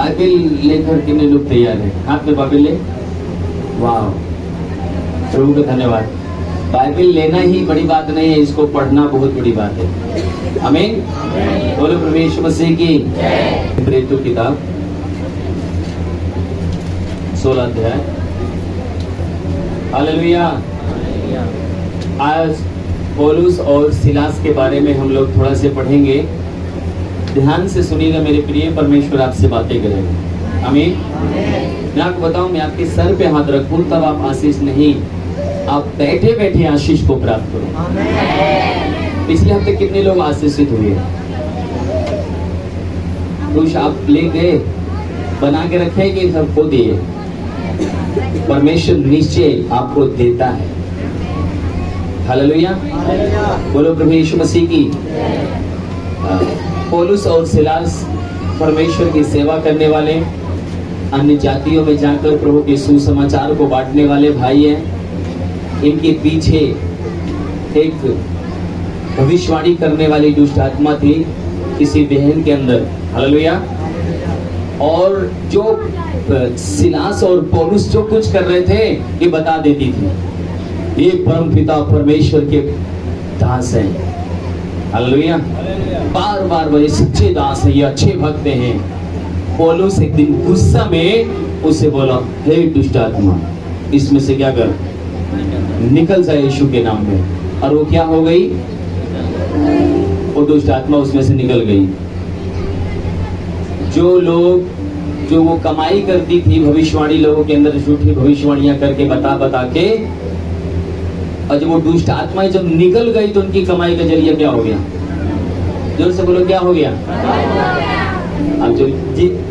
Bible लेकर कितने लोग तैयार हैं? हाथ में बाइबल ले। वाह, प्रभु का धन्यवाद। बाइबल लेना ही बड़ी बात नहीं है, इसको पढ़ना बहुत बड़ी बात है। आमीन। बोलो प्रभु यीशु मसीह की जय। प्रेरितों की किताब 16 अध्याय। हालेलुया। आज पौलुस और सिलास के बारे में हम लोग थोड़ा से पढ़ेंगे। ध्यान से सुनिएगा मेरे प्रिय, परमेश्वर आपसे बातें करेगा। आमीन। मैं आपको बताऊं, मैं आपके सर पे हाथ रखूं तब आप आशीष नहीं, आप बैठे बैठे आशीष को प्राप्त करो। पिछले हफ्ते कितने लोग आशीषित हुए? कुछ आप ले गए, बना के रखे कि सबको दिए? परमेश्वर निश्चय आपको देता है। हालेलुया। बोलो प्रभु यीशु मसीह की। पौलुस और सिलास परमेश्वर की सेवा करने वाले, अन्य जातियों में जाकर प्रभु के सुसमाचार को बांटने वाले भाई हैं। इनके पीछे एक भविष्यवाणी करने वाली दुष्ट आत्मा थी किसी बहन के अंदर। हालेलुया। और जो सिलास और पौलुस जो कुछ कर रहे थे ये बता देती थी, ये परम पिता परमेश्वर के दास हैं। हालेलुया। बार बार बड़े सच्चे दास हैं, ये अच्छे भक्त हैं। पौलुस एक दिन गुस्सा में उसे बोला, हे दुष्ट आत्मा, इसमें से क्या कर, निकल जाए यीशु के नाम में। और वो क्या हो गई? वो दुष्ट आत्मा उसमें से निकल गई। जो लोग जो वो कमाई करती थी भविष्यवाणी लोगों के अंदर, झूठी भविष्यवाणियां करके बता के, और जब वो दुष्ट आत्माएं जब निकल गई तो उनकी कमाई का जरिया क्या हो गया? जोर से बोलो, क्या हो गया? अब जो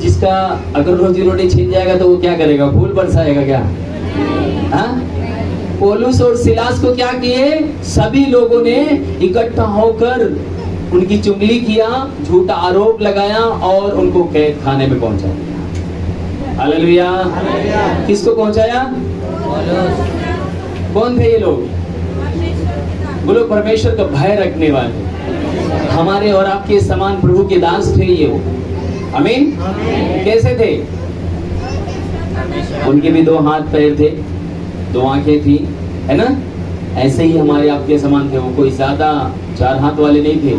जिसका अगर रोजी रोटी छीन जाएगा तो वो क्या करेगा? फूल बरसाएगा क्या? हाँ? पौलुस और सिलास को क्या किए? सभी लोगों ने इकट्ठा होकर उनकी चुगली किया, झूठा आरोप लगाया और उनको कैद खाने में पहुंचाया। हालेलुया। किसको पहुंचाया? कौन थे ये लोग? बोलो, परमेश्वर का भय रखने वाले, हमारे और आपके समान प्रभु के दास थे ये वो। आमीन। कैसे थे? उनके भी 2 हाथ पैर थे, 2 आंखें थी, है ना? ऐसे ही हमारे आपके समान थे। वो कोई ज्यादा 4 हाथ वाले नहीं थे,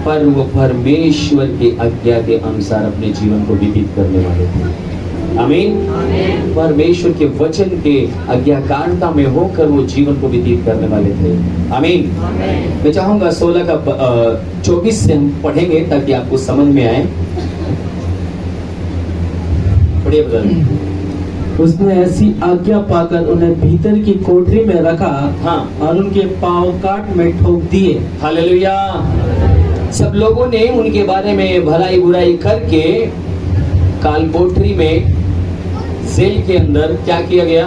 पर वो परमेश्वर की आज्ञा के अनुसार अपने जीवन को व्यतीत करने वाले थे। आमीन। परमेश्वर के वचन के आज्ञाकारिता में होकर वो जीवन को व्यतीत करने वाले थे। आमीन। मैं चाहूंगा 16 का 24 से हम पढ़ेंगे ताकि आपको समझ में आए। पढ़िए ब्रदर। उसने ऐसी आज्ञा पाकर उन्हें भीतर की कोठरी में रखा। हाँ। और उनके पांव काट में ठोक दिए। हालेलुया। सब लोगों ने उनके बारे में भलाई बुराई करके काल कोठरी में, जेल के अंदर क्या किया गया?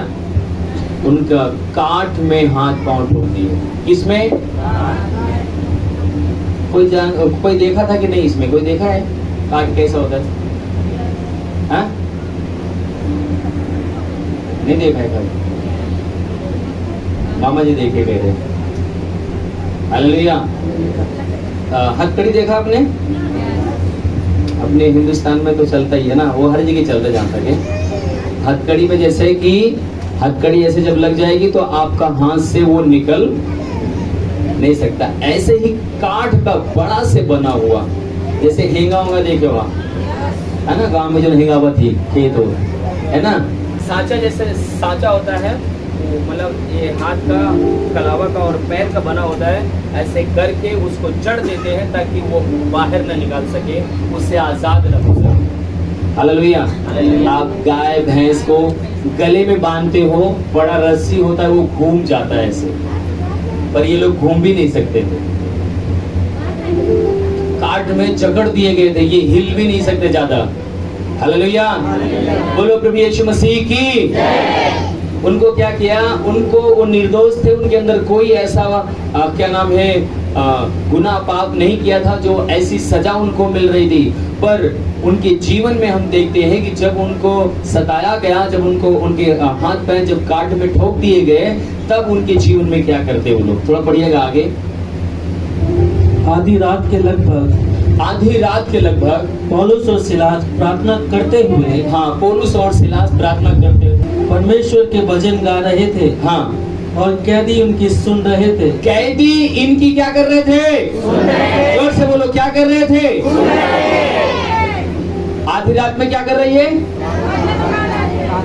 उनका काट में हाथ पांव ठोक दिए। किसमें? कोई देखा था कि नहीं? इसमें कोई देखा है काट कैसा होता है? हाँ? नहीं देखा है कभी? मामा जी देखे गए थे। हालेलुया। हथकड़ी देखा आपने? अपने हिंदुस्तान में तो चलता ही है ना, वो हर जगह चलता जाता है। हथकड़ी में जैसे कि हथकड़ी ऐसे जब लग जाएगी तो आपका हाथ से वो निकल नहीं सकता। ऐसे ही काठ का बड़ा से बना हुआ, जैसे हेंगा होगा, देखे हुआ है ना, गांव में जो हेंगावा थी, खेत हो, है ना, सांचा जैसे सांचा होता है, मतलब ये हाथ का, कलावा का और पैर का बना होता है। ऐसे करके उसको जड़ देते हैं ताकि वो बाहर न निकाल सके, उससे आजाद न हो सके। हालेलुया। आप गाय भैंस को गले में बांधते हो, बड़ा रस्सी होता है, वो घूम जाता है ऐसे, पर ये लोग घूम भी नहीं सकते थे। काट में जकड़ दिए गए थे, ये हिल भी नहीं सकते ज्यादा। हालेलुया। बोलो प्रभु यीशु मसीह की। उनको क्या किया? उनको, वो निर्दोष थे, उनके अंदर कोई ऐसा क्या नाम है गुनाह पाप नहीं किया था जो ऐसी सजा उनको मिल रही थी। पर उनके जीवन में हम देखते हैं कि जब उनको सताया गया, जब उनको उनके हाथ पैर जब काट में ठोक दिए गए, तब उनके जीवन में क्या करते वो लोग? थोड़ा पढ़िएगा आगे। आधी रात के लगभग आधी रात के लगभग पौलुस और सिलास प्रार्थना करते हुए हाँ पौलुस और सिलास प्रार्थना करते थे। परमेश्वर के भजन गा रहे थे हाँ और कैदी उनकी सुन रहे थे। कैदी इनकी क्या कर रहे थे? जोर से बोलो, क्या कर रहे थे? आधी रात में क्या कर रही है?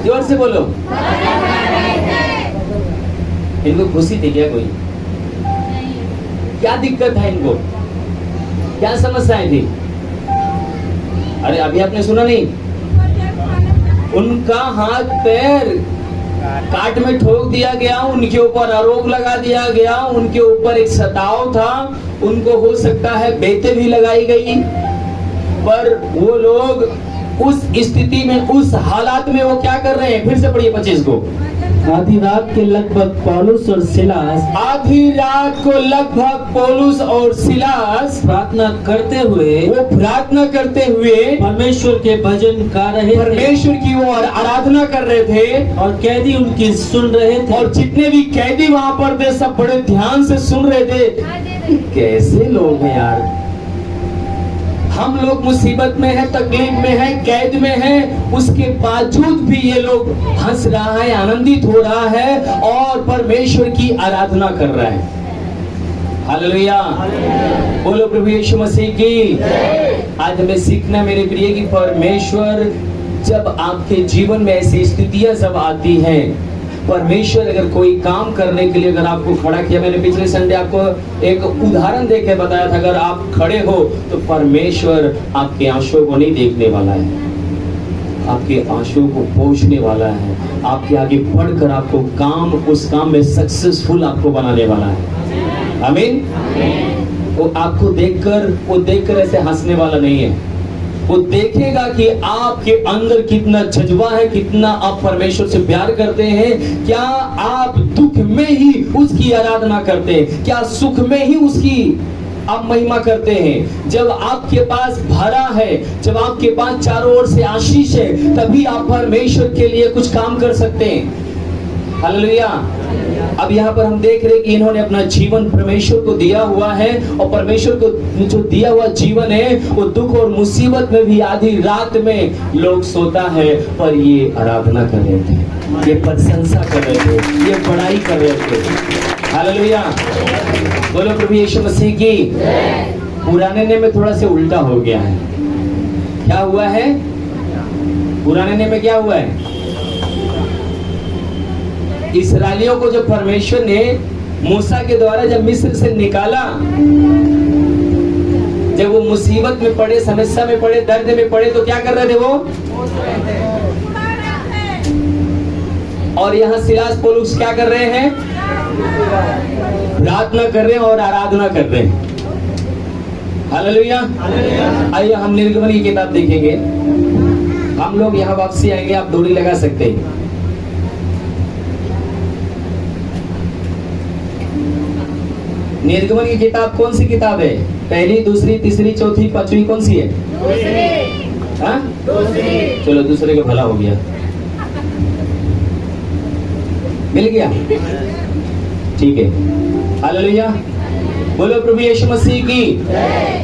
जोर से बोलो। इनको खुशी थी क्या कोई? क्या दिक्कत है इनको? क्या समस्याएं थी? अरे अभी आपने सुना नहीं? उनका हाथ पैर काट में ठोक दिया गया, उनके ऊपर आरोप लगा दिया गया, उनके ऊपर एक सताव था, उनको हो सकता है बेते भी लगाई गई, पर वो लोग उस स्थिति में, उस हालात में वो क्या कर रहे हैं? फिर से पढ़िए 25 को। आधी रात के लगभग पौलुस और सिलास आधी रात को लगभग पौलुस और सिलास प्रार्थना करते हुए वो प्रार्थना करते हुए परमेश्वर के भजन गा रहे थे परमेश्वर की ओर आराधना कर रहे थे, और कैदी उनकी सुन रहे थे। और जितने भी कैदी वहां पर थे सब बड़े ध्यान से सुन रहे थे। कैसे लोग हैं यार, हम लोग मुसीबत में हैं, तकलीफ में हैं, कैद में हैं, उसके बावजूद भी ये लोग हंस रहा है, आनंदित हो रहा है और परमेश्वर की आराधना कर रहा है। हालेलुया, बोलो प्रभु यीशु मसीह की। आज हमें सीखना मेरे प्रिय कि परमेश्वर जब आपके जीवन में ऐसी स्थितियां जब आती हैं, परमेश्वर अगर कोई काम करने के लिए अगर आपको खड़ा किया, मैंने पिछले संडे आपको एक उदाहरण देके बताया था, अगर आप खड़े हो तो परमेश्वर आपके आंसुओं को नहीं देखने वाला है, आपके आंसुओं को पोंछने वाला है, आपके आगे बढ़कर आपको उस काम में सक्सेसफुल आपको बनाने वाला है। आमीन। वो आपको देखकर ऐसे हंसने वाला नहीं है, वो देखेगा कि आपके अंदर कितना जज्बा है, कितना आप परमेश्वर से प्यार करते हैं। क्या आप दुख में ही उसकी आराधना करते हैं? क्या सुख में ही उसकी आप महिमा करते हैं? जब आपके पास भरा है, जब आपके पास चारों ओर से आशीष है, तभी आप परमेश्वर के लिए कुछ काम कर सकते हैं। हालेलुया। अब यहाँ पर हम देख रहे हैं कि इन्होंने अपना जीवन परमेश्वर को दिया हुआ है, और परमेश्वर को जो दिया हुआ जीवन है वो दुख और मुसीबत में भी आधी रात में लोग सोता है, पर ये आराधना कर रहे थे, ये प्रशंसा कर रहे थे, ये बड़ाई कर रहे थे। हालेलुया, बोलो प्रभु यीशु मसीह की। पुराने ने में थोड़ा सा उल्टा हो गया है। क्या हुआ है? पुराने ने में क्या हुआ है? इस्राएलियों को जब परमेश्वर ने मूसा के द्वारा जब मिस्र से निकाला, जब वो मुसीबत में पड़े, समस्या में पड़े, दर्द में पड़े, तो क्या कर रहे थे वो? और यहाँ सिलास पौलुस क्या कर रहे हैं? प्रार्थना कर रहे हैं और आराधना कर रहे हैं। हालेलुया। आइए हम निर्गमन की किताब देखेंगे। हम लोग यहाँ वापसी आएंगे, आप डोरी लगा सकते हैं। निर्गमन की किताब कौन सी किताब है? पहली, दूसरी, तीसरी, चौथी, पांचवी, कौन सी है? दूसरी। चलो दूसरे का भला हो गया, मिल गया, ठीक है। हालेलुया, बोलो प्रभु यीशु मसीह की।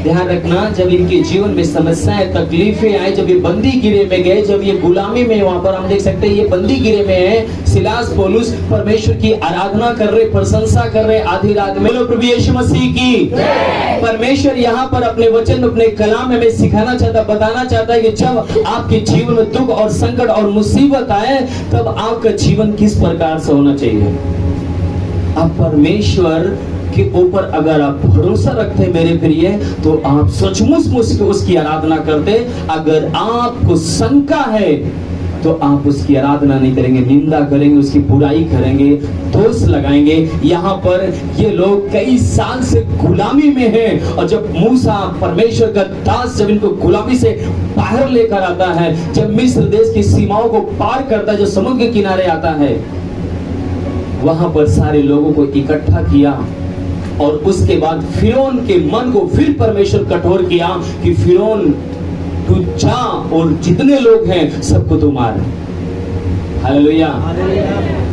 ध्यान रखना, जब इनके जीवन में समस्याएं, तकलीफें आए, जब ये बंदी गिरे में गए, जब ये गुलामी में, वहां पर हम देख सकते हैं ये बंदी गिरे में है, सिलास पौलुस परमेश्वर की आराधना कर रहे, प्रशंसा कर रहे आधी रात में। बोलो प्रभु यीशु मसीह की। परमेश्वर यहाँ पर अपने वचन, अपने कलाम में सिखाना चाहता, बताना चाहता है कि जब आपके जीवन में दुख और संकट और मुसीबत आए, तब आपका जीवन किस प्रकार से होना चाहिए। आप परमेश्वर के ऊपर अगर आप भरोसा रखते हैं मेरे प्रिय, तो आप सचमुच उसकी आराधना करते। अगर आपको शंका है तो आप उसकी आराधना नहीं करेंगे, निंदा करेंगे, उसकी बुराई करेंगे, दोष लगाएंगे। यहाँ पर ये लोग कई साल से गुलामी में हैं, और जब मूसा परमेश्वर का दास जब इनको गुलामी से बाहर लेकर आता है, जब मिस्र देश की सीमाओं को पार करता है, जो समुद्र के किनारे आता है, वहां पर सारे लोगों को इकट्ठा किया, और उसके बाद फिरौन के मन को फिर परमेश्वर कठोर किया कि फिरौन तू जा और जितने लोग हैं सबको तू मार। हालेलुया।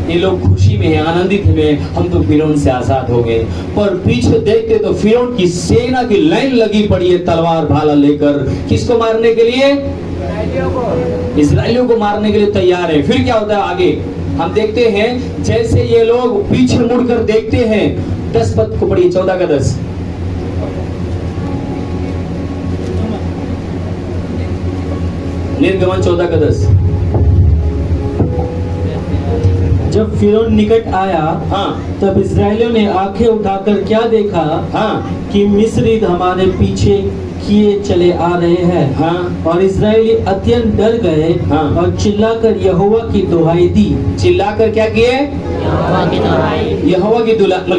ये लोग खुशी में है, आनंदित में, हम तो फिरौन से आजाद हो गए। पर पीछे देखते तो फिरौन की सेना की लाइन लगी पड़ी है तलवार भाला लेकर। किसको मारने के लिए? इस्राएलियों को मारने के लिए तैयार है। फिर क्या होता है आगे हम देखते हैं। जैसे ये लोग पीछे मुड़कर देखते हैं, 10 पद को पढ़िए, 14 का 10। निर्गमन 14 का 10। जब फिरौन निकट आया, हाँ तब इस्राएलियों ने आंखें उठाकर क्या देखा हाँ कि मिस्री हमारे पीछे किए चले आ रहे हैं। हाँ। और इस्राएली अत्यंत डर गए हाँ। और चिल्लाकर यहोवा की दुहाई दी। चिल्लाकर क्या किए? यहोवा की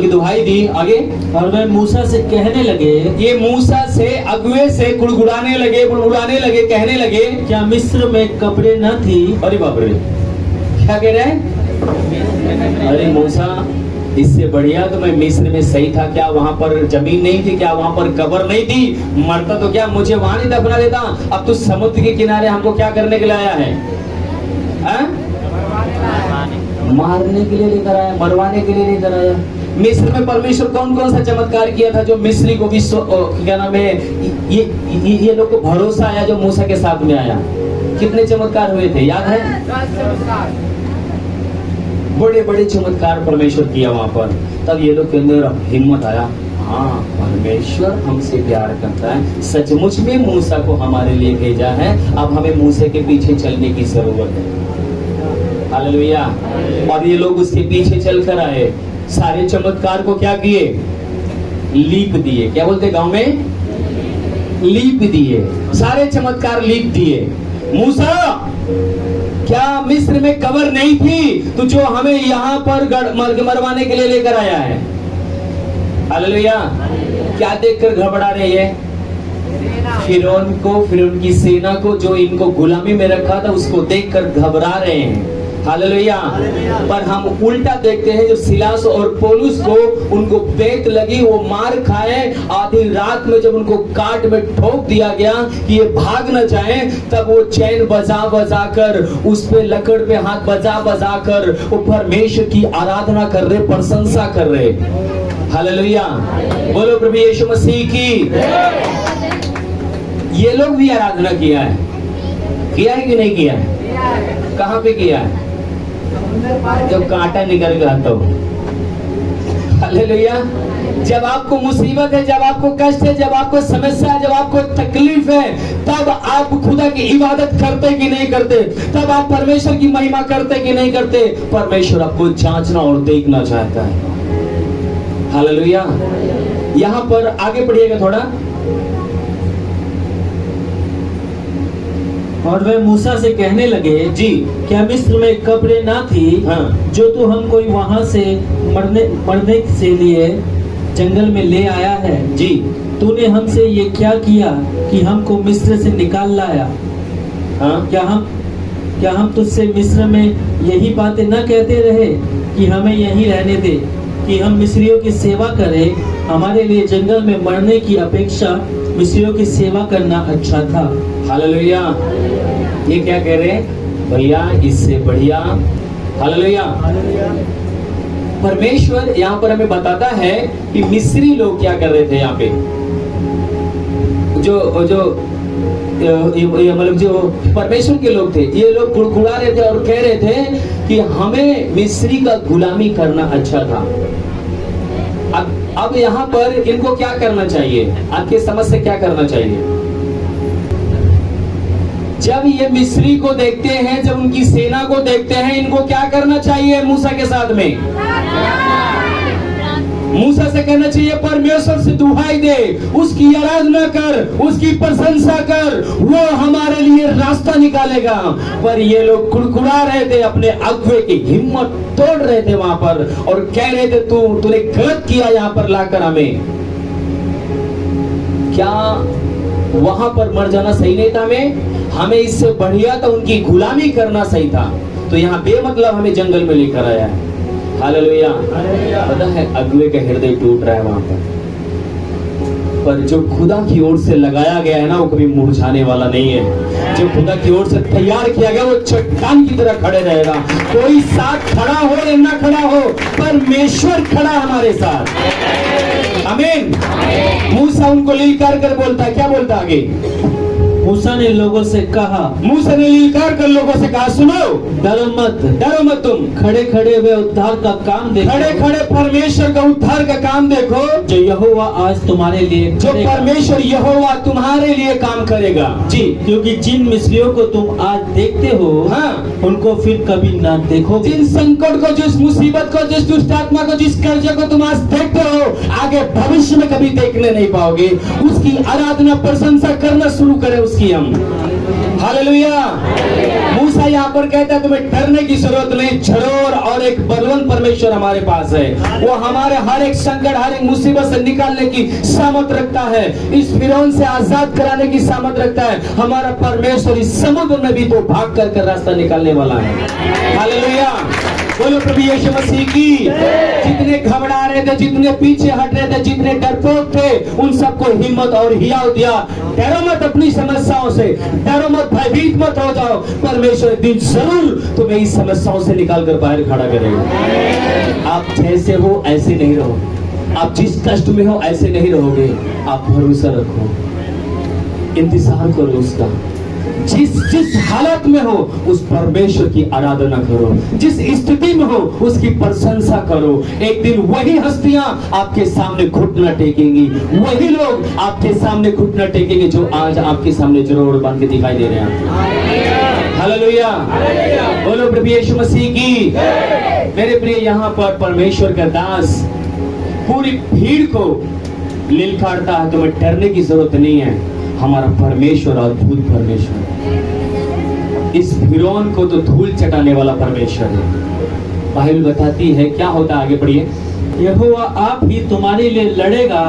दुहाई दी। आगे, और वे मूसा से कहने लगे, ये मूसा से अगुए से गुड़गुड़ाने लगे, बुड़बुड़ाने लगे, कहने लगे, क्या मिस्र में कब्रें न थी? अरे बाप रे, क्या कह रहे हैं? अरे मूसा, इससे बढ़िया तो मैं मिस्र में सही था। क्या वहां पर जमीन नहीं थी? क्या वहां पर कब्र नहीं थी? मरता तो क्या मुझे वहां नहीं दफना देता? अब तो समुद्र के किनारे हमको क्या करने के लिए आया है? मारने के लिए लेकर आया, मरवाने के लिए लेकर आया। मिस्र में परमेश्वर कौन कौन सा चमत्कार किया था जो मिस्री को विश्व क्या नाम है, ये लोग को भरोसा आया जो मूसा के साथ में आया? कितने चमत्कार हुए थे, याद है? बड़े बड़े चमत्कार परमेश्वर किया वहां पर। तब ये लोग के अंदर हिम्मत आया, हाँ परमेश्वर हमसे प्यार करता है, सचमुच में मूसा को हमारे लिए भेजा है, अब हमें मूसा के पीछे चलने की जरूरत है। हालेलुया। और ये लोग उसके पीछे चलकर आए, सारे चमत्कार को क्या किए? लीप दिए। क्या बोलते गांव में? लीप दिए। सारे चमत्कार लीप दिए। मूसा, क्या मिस्र में कब्र नहीं थी तो जो हमें यहाँ पर मरवाने के लिए लेकर आया है? हालेलुया। क्या देखकर घबरा रही है? फिरौन को, फिरौन की सेना को, जो इनको गुलामी में रखा था, उसको देखकर घबरा रहे हैं। हालेलुया। पर हम उल्टा देखते हैं, जो सिलास और पौलुस को उनको बेत लगी, वो मार खाए, आधी रात में जब उनको काट में ठोक दिया गया कि ये भाग न जाए, तब वो चैन बजा बजा कर, उस पे लकड़ पे हाथ बजा बजा कर वो परमेश्वर की आराधना कर रहे, प्रशंसा कर रहे। हालेलुया। बोलो प्रभु यीशु मसीह की। ये लोग भी आराधना किया है कि नहीं किया है? कहाँ पे किया है? जब कांटा निकल गया तो। हालेलुया। जब आपको मुसीबत है, जब आपको कष्ट है, जब आपको समस्या है, जब आपको तकलीफ है, तब आप खुदा की इबादत करते कि नहीं करते? तब आप परमेश्वर की महिमा करते कि नहीं करते? परमेश्वर आपको जांचना और देखना चाहता है। हालेलुया। यहाँ पर आगे बढ़िएगा थोड़ा। और वे मूसा से कहने लगे, जी, क्या मिस्र में कब्रें ना थी? हाँ। जो तू हमको वहां से मरने से लिए जंगल में ले आया है? जी। तूने हमसे ये क्या किया कि हमको मिस्र से निकाल लाया? हाँ। क्या हम तुझसे मिस्र में यही बातें न कहते रहे कि हमें यहीं रहने दे, कि हम मिस्रियों की सेवा करें? हमारे लिए जंगल में मरने की अपेक्षा मिस्रियों की सेवा करना अच्छा था। हालेलुया। ये क्या कह रहे हैं भैया? इससे बढ़िया। हालेलुया। परमेश्वर यहाँ पर हमें बताता है कि मिस्री लोग क्या कर रहे थे। यहाँ पे मतलब जो परमेश्वर के लोग थे, ये लोग गुड़गुड़ा रहे थे और कह रहे थे कि हमें मिस्री का गुलामी करना अच्छा था। अब यहाँ पर इनको क्या करना चाहिए? आपके समझ से क्या करना चाहिए? जब ये मिस्री को देखते हैं, जब उनकी सेना को देखते हैं, इनको क्या करना चाहिए? मूसा के साथ में मूसा से कहना चाहिए, परमेश्वर से दुहाई दे, उसकी आराधना कर, उसकी प्रशंसा कर, वो हमारे लिए रास्ता निकालेगा। पर ये लोग कुड़कुड़ा रहे थे, अपने अगुवे की हिम्मत तोड़ रहे थे वहां पर, और कह रहे थे तूने गलत किया यहाँ पर लाकर हमें। क्या वहां पर मर जाना सही नहीं था? हमें इससे बढ़िया तो उनकी गुलामी करना सही था। तो यहाँ बेमतलब हमें जंगल में लेकर आया है। हालेलुया। पता है अगुवे का हृदय टूट रहा है वहां पर। पर जो खुदा की ओर से लगाया गया है ना, वो कभी मुरझाने वाला नहीं है। जो खुदा की ओर से तैयार किया गया, वो चट्टान की तरह खड़े रहेगा। कोई साथ खड़ा हो या ना खड़ा हो, परमेश्वर खड़ा हमारे साथ। आमीन। मूसा उनको लिलकार कर बोलता है, क्या बोलता आगे? मूसा ने लोगों से कहा, मूसा ने लिलकार कर लोगों से कहा, सुनो, डरो मत, डरो मत तुम। खड़े खड़े वे उद्धार का काम देखो, खड़े खड़े परमेश्वर का उद्धार का काम देखो, जो यहोवा आज तुम्हारे लिए जो करेगा। परमेश्वर यहोवा तुम्हारे लिए काम करेगा। जी, क्योंकि जिन मिस्रियों को तुम आज देखते हो, हाँ, उनको फिर कभी न देखोगे। जिन संकट को, जिस मुसीबत को, जिस दुष्ट आत्मा को, जिस कर्जे को तुम आज देखते हो, आगे भविष्य में कभी देखने नहीं पाओगे। उसकी आराधना प्रशंसा करना शुरू करें उसकी हम। हालेलुया। मूसा यहाँ पर कहता है तुम्हें डरने की जरूरत नहीं, जरूर और एक बलवान परमेश्वर हमारे पास है। वो हमारे हर एक संकट, हर एक मुसीबत से निकालने की सामर्थ रखता है। इस फिरौन से आजाद कराने की सामर्थ रखता है। हमारा परमेश्वर इस समुद्र में भी तो भाग कर रास्ता निकालने वाला है। हालेलुया। बोलो प्रभु यीशु मसीह की। जितने घबरा रहे थे, जितने पीछे हट रहे थे, जितने डरपोक थे, उन सबको हिम्मत और हियाव दिया। डरो मत अपनी समस्याओं से, डरो मत, भयभीत मत हो जाओ। परमेश्वर एक दिन जरूर तुम्हें इस समस्याओं से निकाल कर बाहर खड़ा करेगा। आप जैसे हो ऐसे नहीं रहो, आप जिस कष्ट में हो ऐसे नहीं रहोगे। आप भरोसा रखो, इंतजार करो उसका। जिस हालत में हो उस परमेश्वर की आराधना करो, जिस स्थिति में हो उसकी प्रशंसा करो। एक दिन वही हस्तियां आपके सामने घुटना टेकेंगी, वही लोग आपके सामने घुटना टेकेंगे जो आज आपके सामने जरूर बन के दिखाई दे रहे हैं। हालेलुया। बोलो प्रभु यीशु मसीह की। मेरे प्रिय, यहाँ पर परमेश्वर का दास पूरी भीड़ को लिलकारता है, तुम्हें डरने की जरूरत नहीं है। हमारा परमेश्वर अद्भुत परमेश्वर है। इस फिरौन को तो धूल चटाने वाला परमेश्वर है। बाइबल बताती है, क्या होता है, आगे पढ़िए। यहोवा आप ही तुम्हारे लिए लड़ेगा,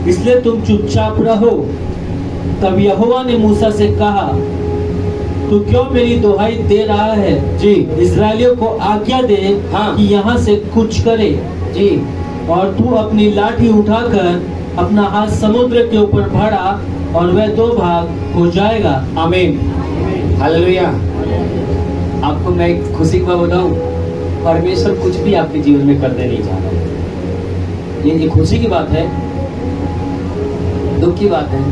इसलिए तुम चुपचाप रहो। तब यहोवा ने मूसा से कहा, तू क्यों मेरी दुहाई दे रहा है? जी, इस्राएलियों को आज्ञा दे हाँ, कि यहाँ से कूच करे। जी, और तू अपनी लाठी उठाकर अपना हाथ समुद्र के ऊपर बढ़ा और वह दो भाग हो जाएगा। आमीन। हालेलुया। आपको मैं एक खुशी की बात बताऊं, परमेश्वर कुछ भी आपके जीवन में करने नहीं जा रहा। ये खुशी की बात है, दुख की बात है।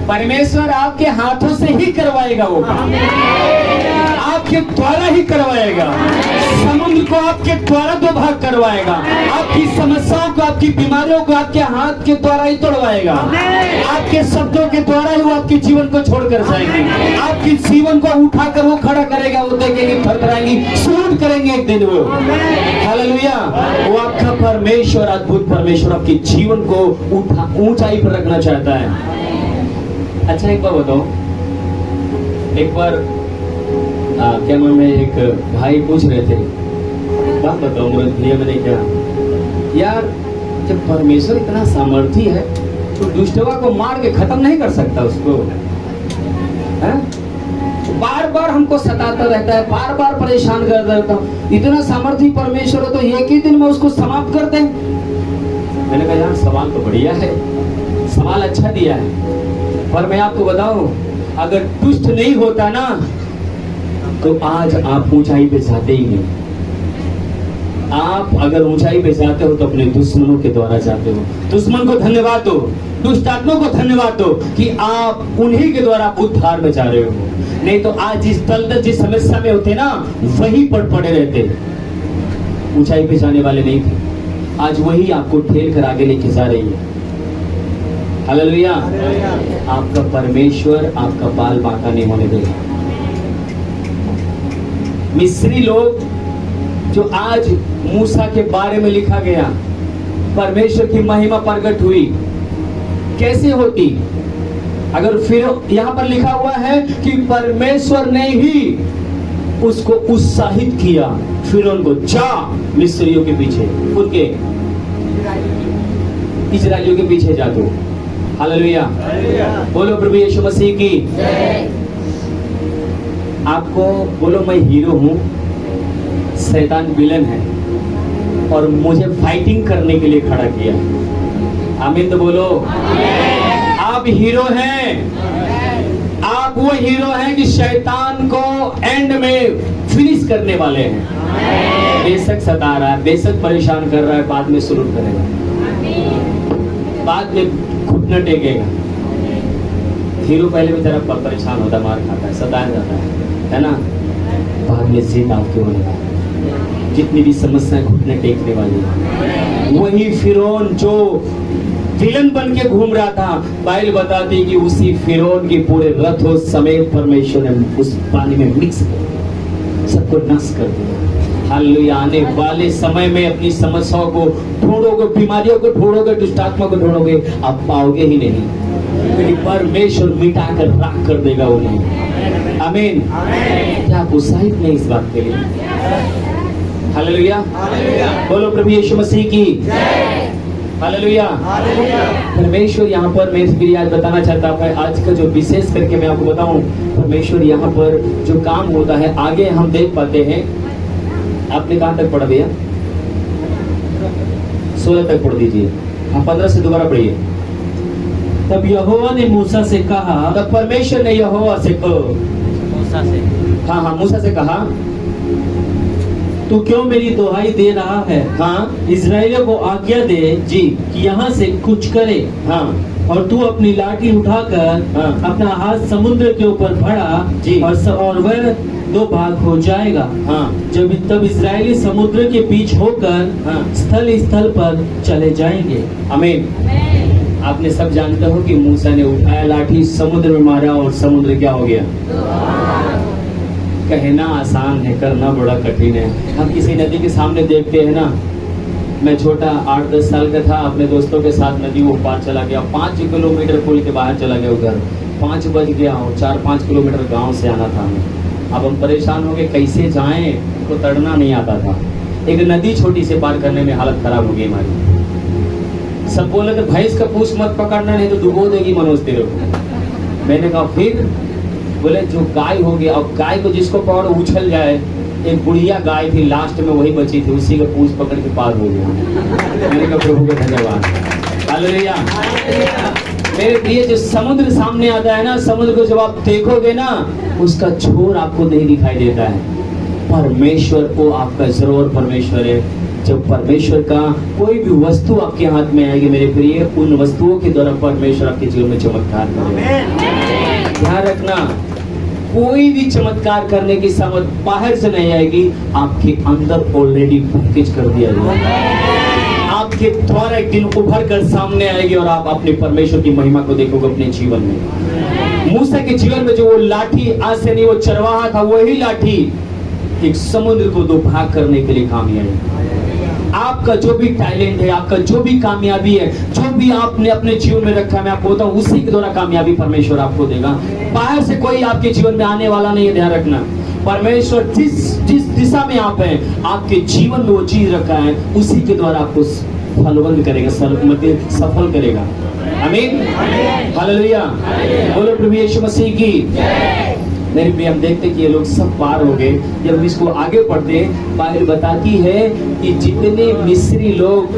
परमेश्वर आपके हाथों से ही करवाएगा वो काम, आपके द्वारा ही करवाएगा। समुद्र को आपके द्वारा दो भाग करवाएगा। आपकी समस्याओं को, आपकी बीमारियों को आपके हाथ के द्वारा ही तोड़वाएगा। आपके शब्दों के द्वारा ही वो आपके जीवन को छोड़कर जाएंगे। आपके जीवन को उठाकर वो खड़ा करेगा। वो देखेंगे, थरथराएंगे, सूट करेंगे एक दिन वो। हालेलुया। वो आपका परमेश्वर, अद्भुत परमेश्वर आपके जीवन को ऊंचाई पर रखना चाहता है। अच्छा, एक बार बताओ, एक बार क्या मैं एक भाई पूछ रहे थे, बात बताओ मुझे भैया, मैंने क्या यार, जब परमेश्वर इतना सामर्थी है तो दुष्टवा को मार के खत्म नहीं कर सकता उसको? है? बार बार हमको सताता रहता है, बार बार परेशान करता रहता हूँ। इतना सामर्थी परमेश्वर हो तो एक ही दिन में उसको समाप्त कर दें? मैंने कहा यार, सवाल तो बढ़िया है, सवाल अच्छा दिया है, पर मैं आपको बताऊं, अगर दुष्ट नहीं होता ना तो आज आप ऊंचाई पे जाते ही नहीं। आप अगर ऊंचाई पे जाते हो तो अपने दुश्मनों के द्वारा जाते हो। दुश्मन को धन्यवाद दो, दुष्ट आत्मा को धन्यवाद दो कि आप उन्हीं के द्वारा उद्धार में जा रहे हो। नहीं तो आज जिस दलदल, जिस समस्या में होते ना, वहीं पर पड़े रहते, ऊंचाई पे जाने वाले नहीं थे। आज वही आपको ठेल कर आगे लेके जा रही है। हालेलुया। आपका परमेश्वर आपका बाल बांका नहीं होने देगा। मिस्री लोग जो आज मूसा के बारे में लिखा गया, परमेश्वर की महिमा प्रकट हुई, कैसे होती? अगर फिर यहाँ पर लिखा हुआ है कि परमेश्वर ने ही उसको उत्साहित किया, फिर उनको जा मिस्रियों के पीछे, उनके इजराइलियों के पीछे जा दो। हालेलुया। बोलो प्रभु यीशु मसीह की। आपको बोलो, मैं हीरो हूं, शैतान विलन है और मुझे फाइटिंग करने के लिए खड़ा किया। आमीन तो बोलो। आप हीरो हैं। आप वो हीरो हैं कि शैतान को एंड में फिनिश करने वाले हैं। बेशक सता रहा है, बेशक परेशान कर रहा है, बाद में सुरूर करेगा, बाद में घुटना टेकेगा। हीरो पहले भी जरा परेशान होता, मार खाता है, सताया जाता है ना। बाद में जीत आपके होने वाली, जितनी भी समस्याएं घुटने टेकने वाली है। वही फिरौन जो विलन बन के घूम रहा था, बाइबल बताती कि उसी फिरौन के पूरे रथों समेत परमेश्वर ने उस पानी में मिक्स कर सबको नष्ट कर दिया। हालेलुया। आने वाले समय में अपनी समस्याओं को ढूंढोगे, बीमारियों को ढूंढोगे, दुष्टात्मा को ढूंढोगे, आप पाओगे ही नहीं, क्योंकि परमेश्वर मिटा कर राख कर देगा उन्हें। आमीन। क्या आप उत्साहित नहीं इस बात के लिए? हालेलुया। बोलो प्रभु यीशु मसीह की हालेलुया। परमेश्वर यहाँ पर मैं फिर आज बताना चाहता हूँ, आज का जो विशेष करके मैं आपको बताऊं, परमेश्वर यहाँ पर जो काम होता है आगे हम देख पाते हैं। आपने कहाँ तक पढ़ा भैया? 16 तक पढ़ दीजिए। हाँ, 15 से दोबारा पढ़िए। तब यहोवा ने मूसा से कहा, तब परमेश्वर ने यहोवा से मूसा से कहा, तू क्यों मेरी दुहाई दे रहा है? हाँ, इजराइलियों को आज्ञा दे जी कि यहाँ से कुछ करे। हाँ, और तू अपनी लाठी उठाकर हाँ, अपना हाथ समुद्र के ऊपर बढ़ा जी, और वह 2 भाग हो जाएगा। हाँ, तब इजरायली समुद्र के बीच होकर हाँ, स्थल पर चले जाएंगे। आमीन। आपने सब जानते हो कि मूसा ने उठाया लाठी, समुद्र में मारा और समुद्र क्या हो गया? कहना आसान है, करना बड़ा कठिन है। हम किसी नदी के सामने देखते हैं ना। मैं छोटा 8-10 साल का था, अपने दोस्तों के साथ नदी वो पार चला गया, 5 किलोमीटर पुल के बाहर चला गया उधर। 5 बज गया और 4-5 किलोमीटर गांव से आना था हमें। अब हम परेशान हो गए, कैसे जाएं, तो तड़ना नहीं आता था। एक नदी छोटी से पार करने में हालत खराब हो गई हमारी। सब बोले तो भैंस का पूछ मत पकड़ना, नहीं तो डुबो देगी मनोज तेरे को। मैंने कहा फिर? बोले जो गाय हो गया, अब गाय को जिसको पकड़ उछल जाए। एक बुढ़िया गाय थी, लास्ट में वही बची थी, उसी का पूछ पकड़ के पार हो गया। मैंने कहा प्रभु का धन्यवाद। हालेलुया। मेरे प्रिय, जो समुद्र सामने आता है ना, समुद्र को जब आप देखोगे ना, उसका छोर आपको नहीं दिखाई देता है। परमेश्वर को आपका जरूर परमेश्वर है। जब परमेश्वर का कोई भी वस्तु आपके हाथ में आएगी मेरे प्रिय, उन वस्तुओं के द्वारा परमेश्वर आपके जीवन में चमत्कार करेगा। ध्यान रखना, कोई भी चमत्कार करने की समझ बाहर से नहीं आएगी, आपके अंदर ऑलरेडी पैकेज कर दिया जाएगा। आपके द्वारा एक दिन उभर कर सामने आएगी और आप अपने परमेश्वर की महिमा को देखोगे अपने जीवन में। मूसा के जीवन में जो वो लाठी, आज से नहीं, वो चरवाहा था, वही लाठी एक समुद्र को 2 भाग करने के लिए काम आई। आपका जो भी टैलेंट है, आपका जो भी कामयाबी है, जो भी आपने अपने जीवन में रखा, मैं आपको बताऊं, उसी के द्वारा कामयाबी परमेश्वर आपको देगा। बाहर से कोई आपके जीवन में आने वाला नहीं है। ध्यान रखना, परमेश्वर जिस दिशा में आप हैं, आपके जीवन में वो चीज रखा है, उसी के द्वारा आपको फलवंत करेगा, सफल करेगा। आमीन। हालेलुया। बोलो प्रभु यीशु मसीह की। मेरे भी हम देखते कि ये लोग सब पार हो गए। जब हम इसको आगे पढ़ते, बाइबल बताती है कि जितने मिस्री लोग,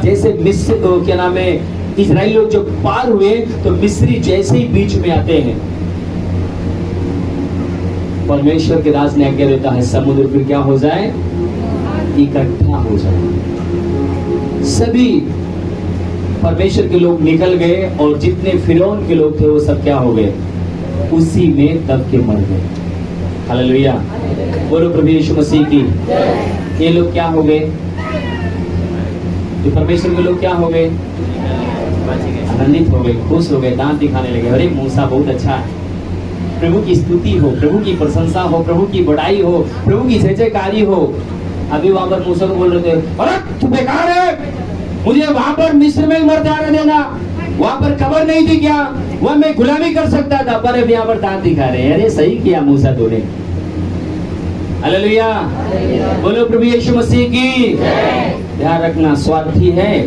जैसे मिस्र क्या नाम है, इजराइली लोग जब पार हुए तो मिस्री जैसे ही बीच में आते हैं, परमेश्वर के राज ने आज्ञा देता है समुद्र फिर क्या हो जाए? इकट्ठा हो जाए। सभी परमेश्वर के लोग निकल गए और जितने फिरौन के लोग थे वो सब क्या हो गए? उसी में दब के मर गए। हालेलुया। बोलो प्रभु यीशु मसीह की। ये लोग क्या हो गए? ये परमेश्वर के लोग क्या हो गए? आनंदित हो गए, खुश हो गए, दांत दिखाने लगे। अरे मूसा बहुत अच्छा है, प्रभु की स्तुति हो, प्रभु की प्रशंसा हो, प्रभु की बड़ाई हो, प्रभु की जयजयकारी हो। अभी वहां पर मूसा को बोल रहे थे, अरे तू बेकार है, मुझे वहां पर मिस्र में ही मर जाने देना, वहां पर कब्र नहीं थी क्या? वह मैं गुलामी कर सकता था, पर अब यहाँ पर दांत दिखा रहे हैं। अरे सही किया मूसा तूने। हालेलुया। बोलो प्रभु यीशु मसीह की। ध्यान रखना, स्वार्थी है,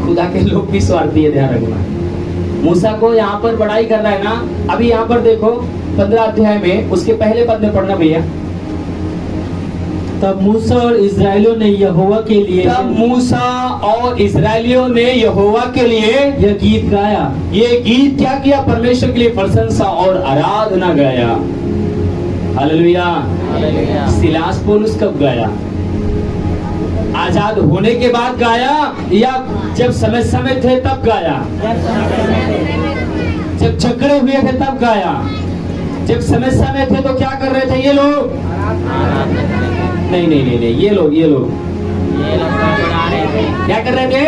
खुदा के लोग भी स्वार्थी है। ध्यान रखना, मूसा को यहाँ पर बड़ाई करना है ना। अभी यहाँ पर देखो 15 अध्याय में उसके पहले पद में पढ़ना भैया। तब मूसा और इस्राएलियों ने यहोवा के लिए तब मूसा और इस्राएलियों ने यहोवा के लिए यह गीत गाया। ये गीत क्या किया? परमेश्वर के लिए प्रशंसा और आराधना गाया। हालेलुया। सिलास पौलुस कब गाया? आजाद होने के बाद गाया या जब समय थे तब गाया? जब झगड़े हुए थे तब गाया। जब समय थे तो क्या कर रहे थे ये लोग? नहीं, ये लोग क्या कर रहे थे?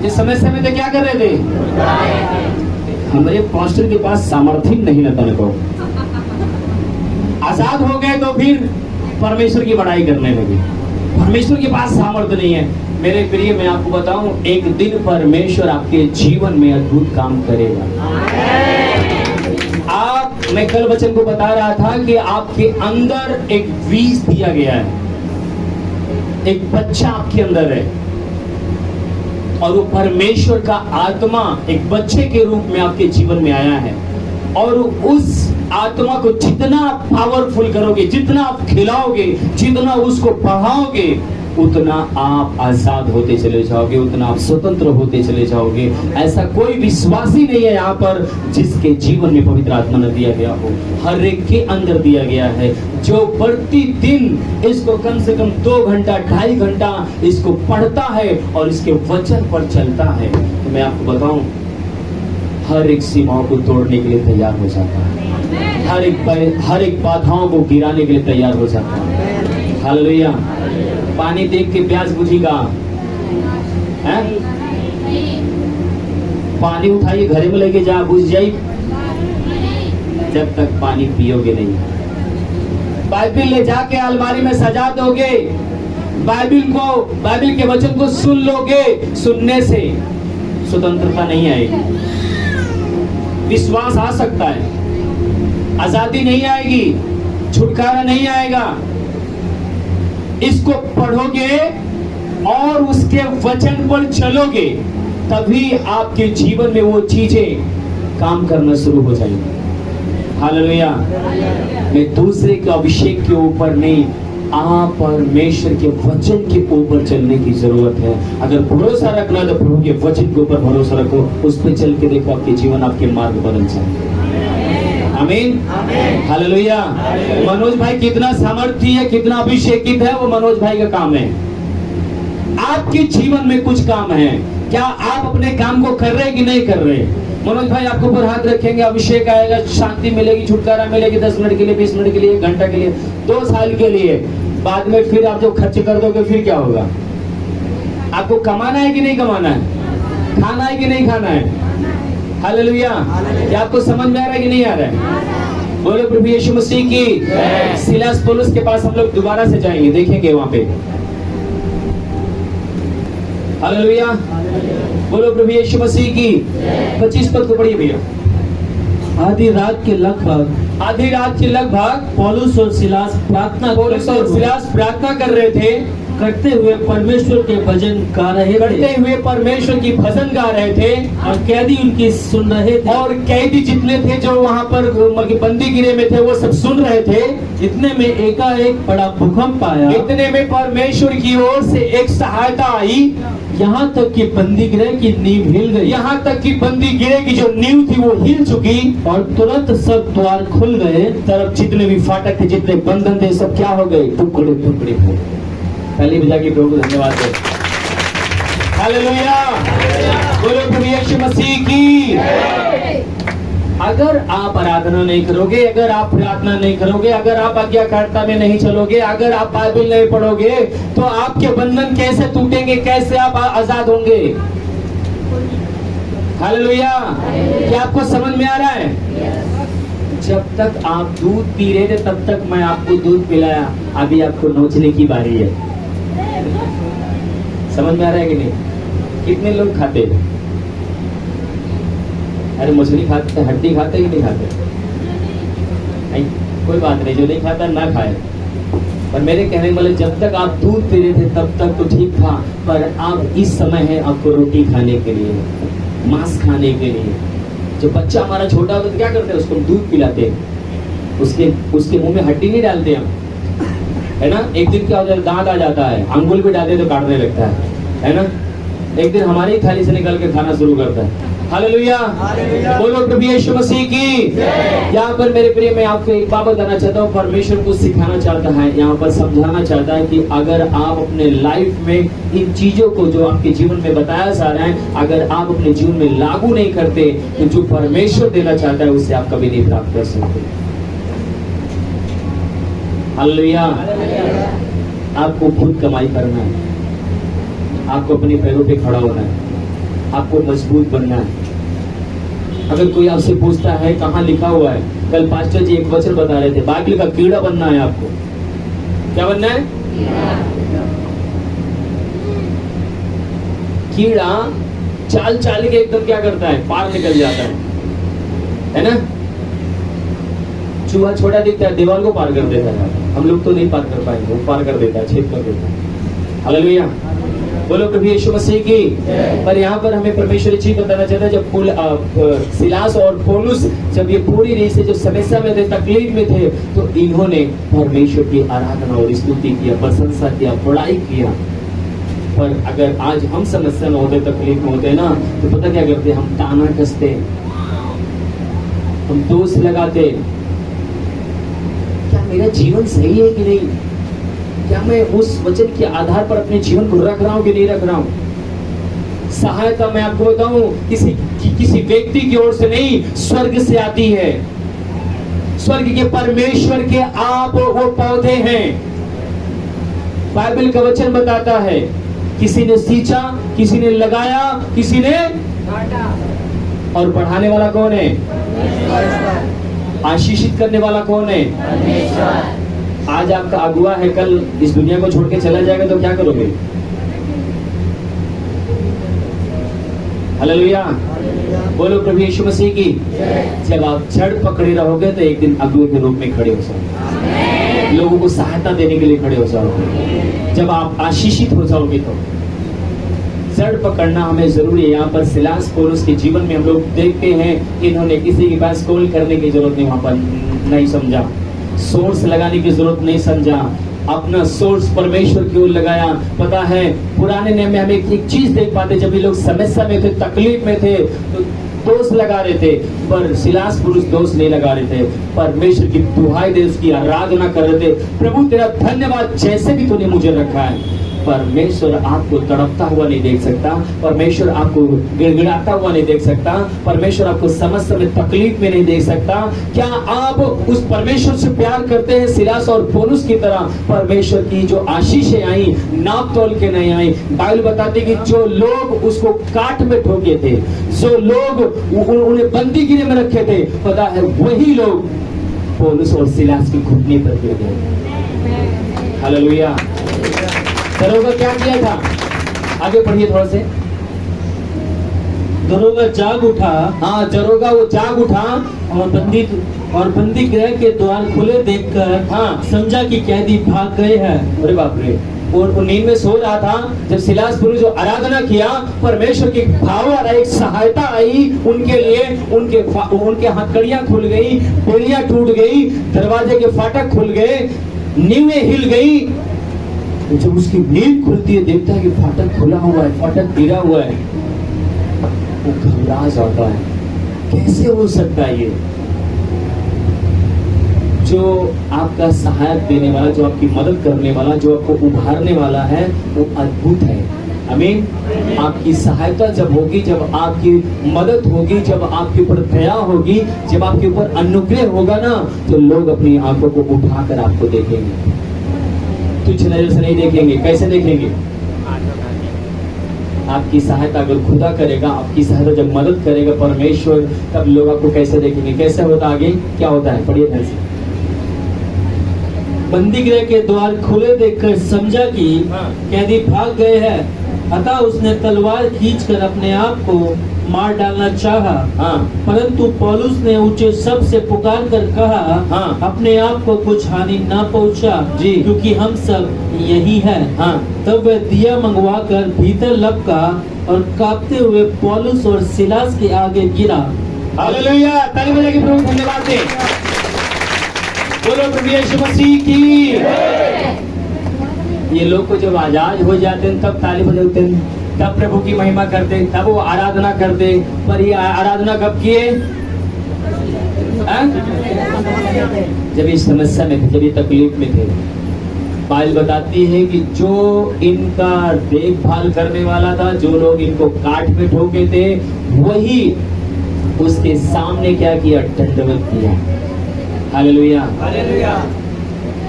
जब समय थे क्या कर रहे थे? हमारे पास्टर के पास सामर्थ्य नहीं रहता को। आजाद हो गए तो फिर परमेश्वर की बड़ाई करने लगे। परमेश्वर के पास सामर्थ्य नहीं है। मेरे प्रिय, मैं आपको बताऊं, एक दिन परमेश्वर आपके जीवन में अद्भुत काम करेगा। मैं कल वचन को बता रहा था कि आपके अंदर एक बीज दिया गया है, एक बच्चा आपके अंदर है, और वो परमेश्वर का आत्मा एक बच्चे के रूप में आपके जीवन में आया है। और उस आत्मा को जितना आप पावरफुल करोगे, जितना आप खिलाओगे, जितना उसको बढ़ाओगे, उतना आप आजाद होते चले जाओगे, उतना आप स्वतंत्र होते चले जाओगे। ऐसा कोई विश्वासी नहीं है यहाँ पर जिसके जीवन में पवित्र आत्मा न दिया गया हो। हर एक के अंदर दिया गया है, जो प्रतिदिन इसको कम से कम 2 घंटा 2.5 घंटा इसको पढ़ता है और इसके वचन पर चलता है। तो मैं आपको बताऊं, हर एक सीमाओं को तोड़ने के लिए तैयार हो जाता है, हर एक बाधाओं को गिराने के लिए तैयार हो जाता है। हालेलुया। पानी देख के प्यास बुझेगा? पानी उठाइए, घरे में लेके जा, बुझ जाए जब तक पानी पियोगे नहीं। बाइबिल ले जाके अलमारी में सजा दोगे, बाइबिल के वचन को सुन लोगे, सुनने से स्वतंत्रता नहीं आएगी, विश्वास आ सकता है, आजादी नहीं आएगी, छुटकारा नहीं आएगा। इसको पढ़ोगे और उसके वचन पर चलोगे, तभी आपके जीवन में वो चीजें काम करना शुरू हो जाएंगी। हालेलुया। मैं दूसरे के अभिषेक के ऊपर नहीं, आप परमेश्वर के वचन के ऊपर चलने की जरूरत है। अगर भरोसा रखना तो प्रभु के वचन के ऊपर भरोसा रखो, उस पर चल के देखो आपके जीवन, आपके मार्ग बदल जाएंगे। आमीन, हालेलुया। मनोज भाई कितना सामर्थ्य है, कितना अभिषेकित है, वो मनोज भाई का काम है। आपके जीवन में कुछ काम है, क्या आप अपने काम को कर रहे कि नहीं कर रहे? मनोज भाई आपके ऊपर हाथ रखेंगे, अभिषेक आएगा, शांति मिलेगी, छुटकारा मिलेगी, 10 मिनट के लिए, 20 मिनट के लिए, 1 घंटा के लिए, 2 साल के लिए। बाद में फिर आप जो खर्च कर दोगे फिर क्या होगा? आपको कमाना है कि नहीं कमाना है? खाना है कि नहीं खाना है? हालेलुया। क्या आपको समझ में आ रहा है कि नहीं आ रहा है? बोलो प्रभु यीशु मसीह की। सिलास पौलुस के पास हम लोग दोबारा से जाएंगे, देखेंगे वहां पे। हालेलुया। बोलो प्रभु यीशु मसीह की। 25 पद को पढ़िए भैया। आधी रात के लगभग पौलुस और सिलास प्रार्थना कर रहे थे, करते हुए परमेश्वर के भजन गा रहे थे, और कैदी उनकी सुन रहे थे, और कैदी जितने थे जो वहाँ पर बंदी गिरे में थे वो सब सुन रहे थे। इतने में एकाएक बड़ा भूकंप आया, इतने में परमेश्वर की ओर से एक सहायता आई, यहाँ तक कि बंदी गृह की नींव हिल गई। यहाँ तक कि बंदी गृह की जो नींव थी वो हिल चुकी, और तुरंत सब द्वार खुल गए। तरफ जितने भी फाटक थे, जितने बंधन थे, सब क्या हो गए? टुकड़े टुकड़े हो गए। पहली बजा के प्रभु को धन्यवाद दे। हालेलुया। बोलो प्रभु यीशु मसीह की। अगर आप आराधना नहीं करोगे, अगर आप प्रार्थना नहीं करोगे, अगर आप आज्ञाकारिता में नहीं चलोगे, अगर आप बाइबल नहीं पढ़ोगे, तो आपके बंधन कैसे टूटेंगे? कैसे आप आजाद होंगे? हालेलुया। क्या आपको समझ में आ रहा है? जब तक आप दूध पी रहे थे तब तक मैं आपको दूध पिलाया, अभी आपको नोचने की बारी है। समझ में आ रहा है कि नहीं? कितने लोग खाते हैं? अरे मछली खाते, हड्डी खाते कि नहीं खाते? नहीं, कोई बात नहीं, जो नहीं खाता ना खाए। पर मेरे कहने वाले, जब तक आप दूध पी रहे थे तब तक तो ठीक था, पर अब इस समय है आपको रोटी खाने के लिए, मांस खाने के लिए। जो बच्चा हमारा छोटा होता है तो क्या करते हैं? उसको दूध पिलाते हैं, उसके मुंह में हड्डी नहीं डालते हम, है ना। एक दिन क्या हो जाता है, दांत आ जाता है, अंगुल भी डालते तो काटने लगता है ना। एक दिन हमारी ही थाली से निकल के खाना शुरू करता है। हालेलुया, बोलो प्रभु यीशु मसीह की। यहाँ पर मेरे प्रिय, मैं आपको एक बात बताना चाहता हूँ, परमेश्वर को सिखाना चाहता है, यहाँ पर समझाना चाहता है कि अगर आप अपने लाइफ में इन चीजों को जो आपके जीवन में बताया जा रहा है, अगर आप अपने जीवन में लागू नहीं करते तो जो परमेश्वर देना चाहता है उससे आप कभी नहीं प्राप्त कर सकते। हालेलुया, आपको खुद कमाई करना है, आपको अपने पैरों पे खड़ा होना है, आपको मजबूत बनना है। अगर कोई आपसे पूछता है कहाँ लिखा हुआ है, कल पास्टर जी एक वचन बता रहे थे, बाइबल का कीड़ा बनना है आपको। क्या बनना है? कीड़ा चाल चाल के एकदम क्या करता है, पार निकल जाता है ना। चूहा छोटा दिखता है, दीवार को पार कर देता है, हम लोग तो नहीं पार कर पाएंगे, वो पार कर देता है, छेद कर देता है। हालेलुया, बोलो प्रभु यीशु मसीह की। पर यहाँ पर हमें परमेश्वर चीज बताना चाहता है, जब सिलास और पौलुस जब ये पूरी रीत से जब समस्या में थे, तकलीफ में थे, तो इन्होंने परमेश्वर की आराधना और स्तुति किया, प्रशंसा किया, बड़ाई किया। पर अगर आज हम समस्या में होते, तकलीफ में होते ना, तो पता क्या करते, हम ताना कसते, हम दोष लगाते, क्या मेरा जीवन सही है कि नहीं, क्या मैं उस वचन के आधार पर अपने जीवन को रख रहा हूं कि नहीं रख रहा हूं। सहायता मैं आपको बताऊं, किसी व्यक्ति की ओर से नहीं, स्वर्ग से आती है। स्वर्ग के परमेश्वर के आप वो पौधे हैं। बाइबल का वचन बताता है, किसी ने सींचा, किसी ने लगाया, किसी ने काटा, और बढ़ाने वाला कौन है? आशीषित करने वाला कौन है? परमेश्वर। आज आपका अगुआ है, कल इस दुनिया को छोड़ के चला जाएगा तो क्या करोगे? हालेलुया, बोलो प्रभु यीशु मसीह की। जब आप जड़ पकड़े रहोगे तो एक दिन अगुए के रूप में खड़े हो जाओगे, लोगों को सहायता देने के लिए खड़े हो जाओगे। जब आप आशीषित हो जाओगे तो जड़ पकड़ना हमें जरूरी है। यहाँ पर सिलास पौलुस के जीवन में हम लोग देखते हैं, इन्होंने किसी के पास कॉल करने की जरूरत नहीं, वहां पर नहीं समझा, सोर्स लगाने की जरूरत नहीं समझा, अपना सोर्स परमेश्वर की ओर लगाया। पता है पुराने नियम में हम एक चीज देख पाते, जब ये लोग समस्या में थे, तकलीफ में थे, तो दोष लगा रहे थे, पर सिलास पुरुष दोष नहीं लगा रहे थे, परमेश्वर की दुहाई दे, उसकी आराधना कर रहे थे। प्रभु तेरा धन्यवाद, जैसे भी तूने मुझे रखा है। परमेश्वर आपको तड़पता हुआ नहीं देख सकता, परमेश्वर आपको गिड़गिड़ाता हुआ नहीं देख सकता, परमेश्वर आपको समस्या में, तकलीफ में नहीं देख सकता। क्या आप उस परमेश्वर से प्यार करते हैं सिलास और पौलुस की तरह? परमेश्वर की जो आशीषें आई, नाप तोल के नहीं आई। बाइबल बताती कि जो लोग उसको काट में ठोके थे, जो लोग उन्हें बंदी गिरे में रखे थे, पता है वही लोग पौलुस और सिलास की घुटने पर गिर गए। हालेलुया। दरोगा क्या किया था? आगे पढ़िए थोड़ा से। दरोगा जाग उठा, हाँ, दरोगा वो जाग उठा और बंदी गृह के द्वार खुले देखकर हाँ समझा कि कैदी भाग गए हैं। अरे बाप रे, वो नींद में सो रहा था। जब सिलास पुरुष जो आराधना किया, परमेश्वर की पावर आई, एक सहायता आई उनके लिए, उनके हथकड़ियां खुल गई, बेड़ियां टूट गई, दरवाजे के फाटक खुल गए, नींवें हिल गई। जब उसकी नींद खुलती है, देखता है कि फाटक खुला हुआ है, फाटक गिरा हुआ है, वो घबरा जाता है, कैसे हो सकता है ये? जो आपका सहायक देने वाला, जो आपकी मदद करने वाला, जो आपको उभारने वाला है, वो अद्भुत है। आमीन। आपकी सहायता जब होगी, जब आपकी मदद होगी, जब आपके ऊपर दया होगी, जब आपके ऊपर अनुग्रह होगा ना, तो लोग अपनी आंखों को उठाकर आपको देखेंगे, तुच्छ नजर से नहीं देखेंगे। कैसे देखेंगे? आपकी सहायता अगर खुदा करेगा, आपकी सहायता जब मदद करेगा परमेश्वर, तब लोग आपको कैसे देखेंगे? कैसे होता? आगे क्या होता है, पढ़िए ध्यान से। बंदी गृह के द्वार खुले देखकर समझा कि कैदी भाग गए हैं, अतः उसने तलवार खींचकर अपने आप को मार डालना चाहा। परंतु पौलुस ने ऊंचे शब्द से पुकार कर कहा, अपने आप को कुछ हानि न पहुंचा, क्योंकि हम सब यही हैं। तब वह दिया मंगवा कर भीतर लपका और कांपते हुए पौलुस और सिलास के आगे गिरा। हालेलुया, ताली बजा के प्रभु धन्यवाद दें। बोलो प्रभु यीशु मसीह की। ये लोग को जब आजाद हो जाते हैं तब ताली बजाते हैं, तब प्रभु की महिमा करते, तब वो आराधना करते। पर ये आराधना कब किए? जब इस समस्या में थे, जब ये तकलीफ में थे। बाइबल बताती है कि जो इनका देखभाल करने वाला था, जो लोग इनको काट में ठोके थे, वही उसके सामने क्या किया? दंडवत किया। Hallelujah, hallelujah.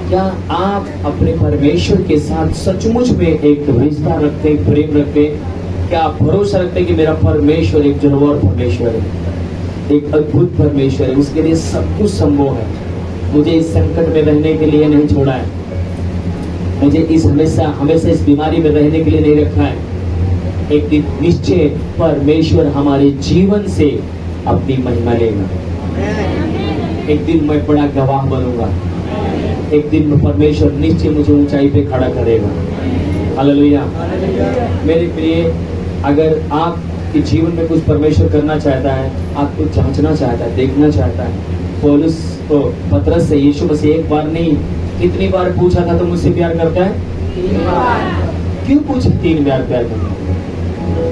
क्या आप अपने परमेश्वर के साथ सचमुच में एक रिश्ता रखते हैं, प्रेम रखते हैं? क्या आप भरोसा रखते हैं कि मेरा परमेश्वर एक जनवर परमेश्वर है, एक अद्भुत परमेश्वर है, उसके लिए सब कुछ संभव है। मुझे इस संकट में रहने के लिए नहीं छोड़ा है, मुझे इस हमेशा इस बीमारी में रहने के लिए नहीं रखा है। एक दिन निश्चय परमेश्वर हमारे जीवन से अपनी महिमा लेगा। एक दिन मैं बड़ा गवाह बनूंगा, एक दिन में परमेश्वर निश्चय मुझे ऊंचाई पे खड़ा करेगा। हालेलुया। मेरे प्रिय, अगर आपके जीवन में कुछ परमेश्वर करना चाहता है, आपको जांचना चाहता है, देखना चाहता है, पौलुस तो पतरस से यीशु मसीह एक बार नहीं कितनी बार पूछा था, तो मुझसे प्यार करता है? 3 बार। क्यों पूछा 3 बार प्यार करता है?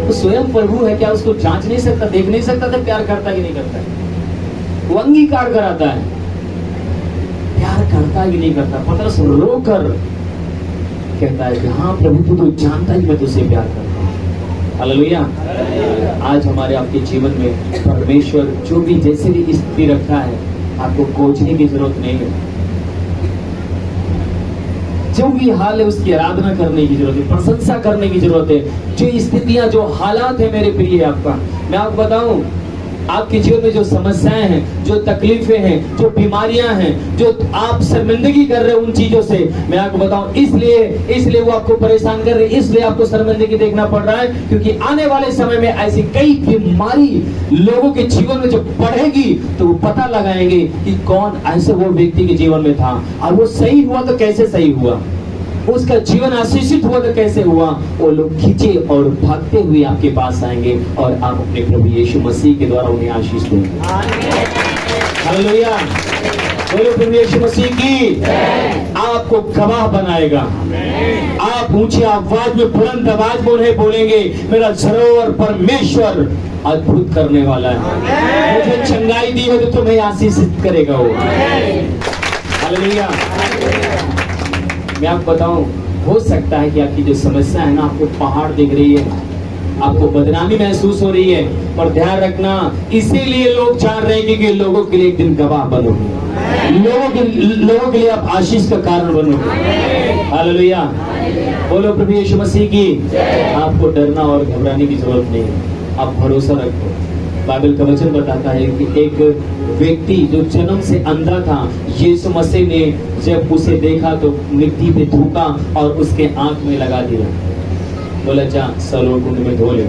तो स्वयं प्रभु है, क्या उसको जांच नहीं सकता, देख नहीं सकता था प्यार करता कि नहीं करता है? वो अंगीकार कराता है, प्यार करता कि नहीं करता। पतरस रोकर कहता है कि हाँ प्रभु, तू जानता है मैं तुझसे प्यार करता हूँ। हालेलुया। आज हमारे आपके जीवन में परमेश्वर जो भी जैसे भी स्थिति रखा है, आपको कोचने की जरूरत नहीं है। जो भी हाल है उसकी आराधना करने की जरूरत है, प्रशंसा करने की जरूरत है। जो स्थितियां, जो हालात है मेरे प्रिय, आपका मैं आपको बताऊं, आपके जीवन में जो समस्याएं हैं, जो तकलीफें हैं, जो बीमारियां हैं, जो आप शर्मिंदगी कर रहे हो उन चीजों से, मैं आपको बताऊं, इसलिए वो आपको परेशान कर रही है, इसलिए आपको शर्मिंदगी देखना पड़ रहा है, क्योंकि आने वाले समय में ऐसी कई बीमारी लोगों के जीवन में जब बढ़ेगी तो वो पता लगाएंगे कि कौन ऐसे वो व्यक्ति के जीवन में था, और वो सही हुआ तो कैसे सही हुआ, उसका जीवन आशीषित हुआ तो कैसे हुआ। वो लोग खींचे और भागते हुए आपके पास आएंगे और आप अपने प्रभु यीशु मसीह के द्वारा उन्हें आशीष देंगे। हालेलुया। बोलो प्रभु यीशु मसीह की। आपको गवाह बनाएगा। आप ऊंची आवाज में, बुलंद आवाज में उन्हें बोलेंगे, मेरा धरोहर परमेश्वर अद्भुत करने वाला है, मुझे चंगाई दी है तो तुम्हें आशीषित करेगा वो। हालेलुया। मैं आपको बताऊं, हो सकता है कि आपकी जो समस्या है ना, आपको पहाड़ दिख रही है, आपको बदनामी महसूस हो रही है, पर ध्यान रखना, इसीलिए लोग जान रहे हैं कि लोगों के लिए एक दिन गवाह बनोगे, लोगों के लिए आप आशीष का कारण बनोगे। हालेलुया। बोलो प्रभु यीशु मसीह की। आपको डरना और घबराने की जरूरत नहीं है, आप भरोसा रखो। बाइबल का वचन बताता है कि एक व्यक्ति जो जन्म से अंधा था, यीशु मसीह ने जब उसे देखा तो मिट्टी पे थूका और उसके आंख में लगा दिया, बोला जा सलोर कुंड में धो ले।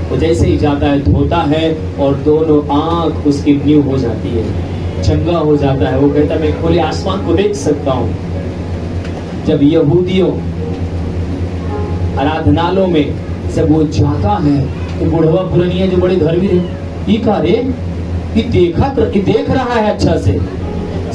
तो जैसे ही जाता है, धोता है और दोनों आंख उसकी न्यू हो जाती है, चंगा हो जाता है। वो कहता है मैं खुले आसमान को देख सकता हूँ। जब यहूदियों आराधनालयों में जब वो जाता है तो बुढ़वा पुरानिया जो बड़े धर्मी है, ये देख रहा है अच्छा से,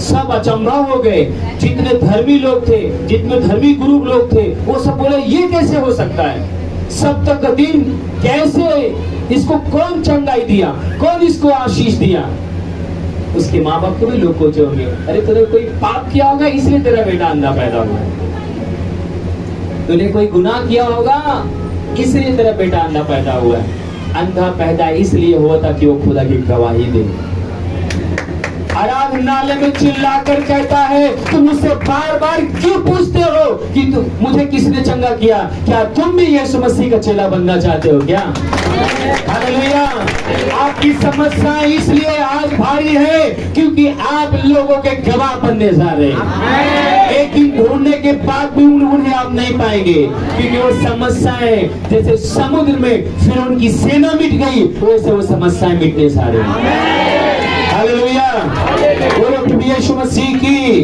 सब अचंभा हो गए। जितने धर्मी लोग थे, जितने धर्मी गुरु लोग थे, वो सब बोले ये कैसे हो सकता है, सब तक दिन कैसे, इसको कौन चंगाई दिया, कौन इसको आशीष दिया। उसके माँ बाप को भी लोग कोचे होंगे, अरे तूने कोई पाप किया होगा इसलिए तेरा बेटा अंधा पैदा हुआ है, तूने कोई गुनाह किया होगा इसलिए तेरा बेटा अंधा पैदा हुआ है। अंधा पैदा इसलिए हुआ था कि वो खुदा की गवाही दे। आराधनालय में चिल्लाकर कहता है, तुम मुझसे बार बार क्यों पूछते हो कि मुझे किसने चंगा किया? क्या तुम भी यीशु मसीह का चेला बनना चाहते हो क्या? हालेलुया। आपकी समस्या इसलिए आज भारी है क्योंकि आप लोगों के गवाह बनने जा रहे हैं। एक दिन ढूंढने के बाद भी उन्हें आप नहीं पाएंगे, क्योंकि वो समस्याएं जैसे समुद्र में फिर उनकी सेना मिट गई, वैसे वो समस्याएं मिटने जा रही हैं। हालेलुया। बोलो प्रभु यीशु मसीह की।